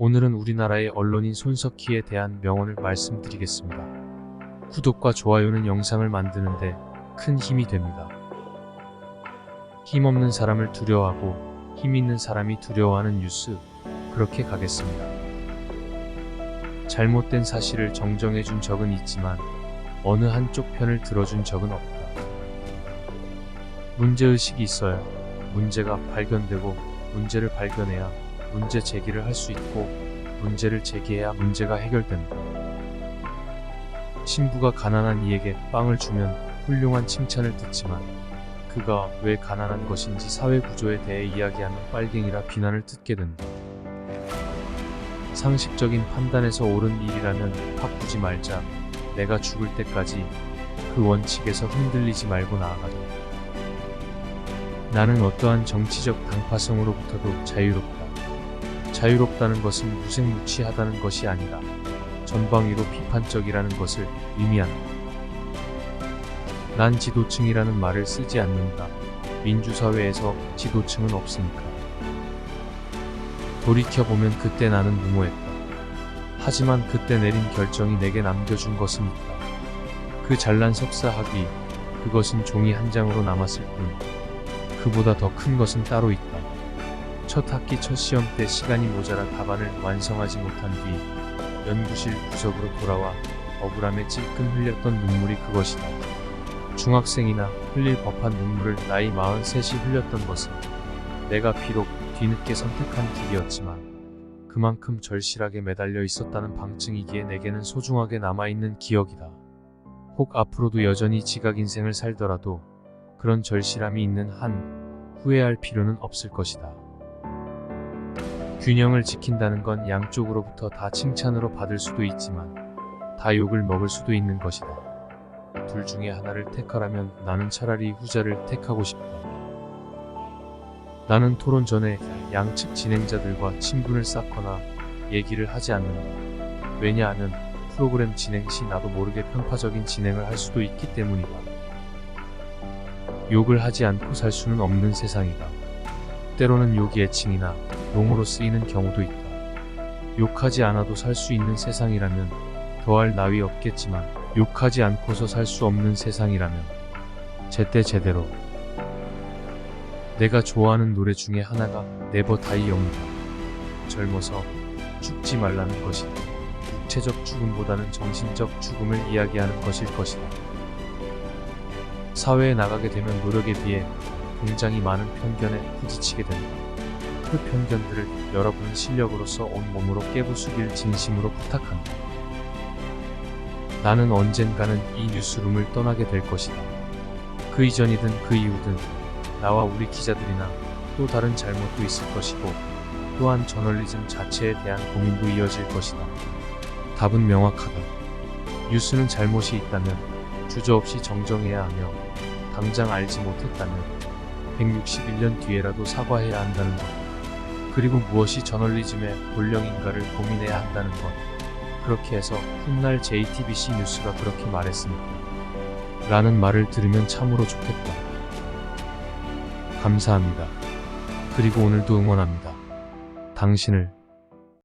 오늘은 우리나라의 언론인 손석희에 대한 명언을 말씀드리겠습니다. 구독과 좋아요는 영상을 만드는데 큰 힘이 됩니다. 힘없는 사람을 두려워하고 힘 있는 사람이 두려워하는 뉴스, 그렇게 가겠습니다. 잘못된 사실을 정정해준 적은 있지만 어느 한쪽 편을 들어준 적은 없다. 문제의식이 있어야 문제가 발견되고 문제를 발견해야 문제 제기를 할 수 있고 문제를 제기해야 문제가 해결된다. 신부가 가난한 이에게 빵을 주면 훌륭한 칭찬을 듣지만 그가 왜 가난한 것인지 사회 구조에 대해 이야기하면 빨갱이라 비난을 듣게 된다. 상식적인 판단에서 옳은 일이라면 바꾸지 말자. 내가 죽을 때까지 그 원칙에서 흔들리지 말고 나아가자. 나는 어떠한 정치적 당파성으로부터도 자유롭다. 자유롭다는 것은 무색무취하다는 것이 아니라 전방위로 비판적이라는 것을 의미한다. 난 지도층이라는 말을 쓰지 않는다. 민주사회에서 지도층은 없으니까. 돌이켜보면 그때 나는 무모했다. 하지만 그때 내린 결정이 내게 남겨준 것은 있다. 그 잘난 석사 학위, 그것은 종이 한 장으로 남았을 뿐 그보다 더 큰 것은 따로 있다. 첫 학기 첫 시험 때 시간이 모자라 답안을 완성하지 못한 뒤 연구실 구석으로 돌아와 억울함에 찔끔 흘렸던 눈물이 그것이다. 중학생이나 흘릴 법한 눈물을 나이 43이 흘렸던 것은 내가 비록 뒤늦게 선택한 길이었지만 그만큼 절실하게 매달려 있었다는 방증이기에 내게는 소중하게 남아있는 기억이다. 혹 앞으로도 여전히 지각 인생을 살더라도 그런 절실함이 있는 한 후회할 필요는 없을 것이다. 균형을 지킨다는 건 양쪽으로부터 다 칭찬으로 받을 수도 있지만 다 욕을 먹을 수도 있는 것이다. 둘 중에 하나를 택하라면 나는 차라리 후자를 택하고 싶다. 나는 토론 전에 양측 진행자들과 친분을 쌓거나 얘기를 하지 않는다. 왜냐하면 프로그램 진행 시 나도 모르게 편파적인 진행을 할 수도 있기 때문이다. 욕을 하지 않고 살 수는 없는 세상이다. 때로는 욕이 애칭이나 용어로 쓰이는 경우도 있다. 욕하지 않아도 살 수 있는 세상이라면 더할 나위 없겠지만 욕하지 않고서 살 수 없는 세상이라면 제때 제대로. 내가 좋아하는 노래 중에 하나가 네버 다이 영이다. 젊어서 죽지 말라는 것이다. 육체적 죽음보다는 정신적 죽음을 이야기하는 것일 것이다. 사회에 나가게 되면 노력에 비해 굉장히 많은 편견에 부딪히게 된다. 그 편견들을 여러분의 실력으로서 온몸으로 깨부수길 진심으로 부탁한다. 나는 언젠가는 이 뉴스룸을 떠나게 될 것이다. 그 이전이든 그 이후든 나와 우리 기자들이나 또 다른 잘못도 있을 것이고 또한 저널리즘 자체에 대한 고민도 이어질 것이다. 답은 명확하다. 뉴스는 잘못이 있다면 주저없이 정정해야 하며 당장 알지 못했다면 161년 뒤에라도 사과해야 한다는 것. 그리고 무엇이 저널리즘의 본령인가를 고민해야 한다는 것. 그렇게 해서 훗날 JTBC 뉴스가 그렇게 말했으니까 라는 말을 들으면 참으로 좋겠다. 감사합니다. 그리고 오늘도 응원합니다. 당신을.